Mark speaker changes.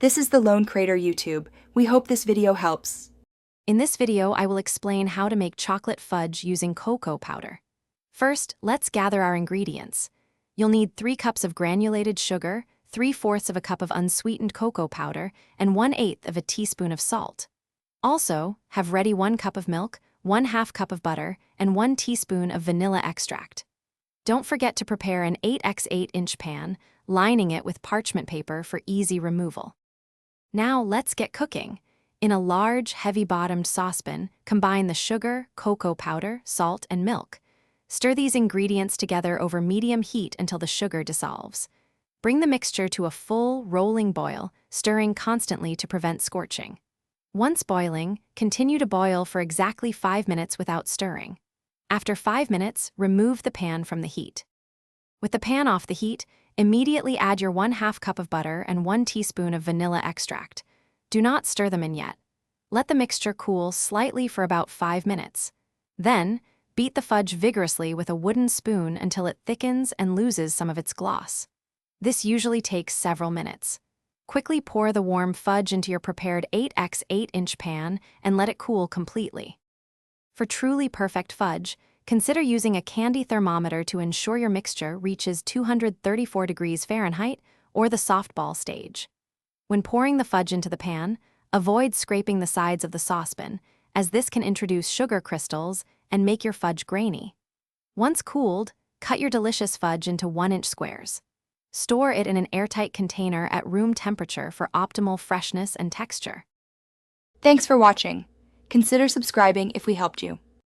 Speaker 1: This is the Lone Crater YouTube. We hope this video helps.
Speaker 2: In this video, I will explain how to make chocolate fudge using cocoa powder. First, let's gather our ingredients. You'll need 3 cups of granulated sugar, 3/4 of a cup of unsweetened cocoa powder, and 1/8 of a teaspoon of salt. Also, have ready 1 cup of milk, 1/2 cup of butter, and 1 teaspoon of vanilla extract. Don't forget to prepare an 8x8-inch pan, lining it with parchment paper for easy removal. Now let's get cooking. In a large, heavy-bottomed saucepan, combine the sugar, cocoa powder, salt, and milk. Stir these ingredients together over medium heat until the sugar dissolves. Bring the mixture to a full, rolling boil, stirring constantly to prevent scorching. Once boiling, continue to boil for exactly 5 minutes without stirring. After 5 minutes, remove the pan from the heat. With the pan off the heat, immediately add your 1/2 cup of butter and 1 teaspoon of vanilla extract. Do not stir them in yet. Let the mixture cool slightly for about 5 minutes. Then, beat the fudge vigorously with a wooden spoon until it thickens and loses some of its gloss. This usually takes several minutes. Quickly pour the warm fudge into your prepared 8x8-inch pan and let it cool completely. For truly perfect fudge, consider using a candy thermometer to ensure your mixture reaches 234 degrees Fahrenheit or the softball stage. When pouring the fudge into the pan, avoid scraping the sides of the saucepan, as this can introduce sugar crystals and make your fudge grainy. Once cooled, cut your delicious fudge into 1-inch squares. Store it in an airtight container at room temperature for optimal freshness and texture.
Speaker 1: Thanks for watching. Consider subscribing if we helped you.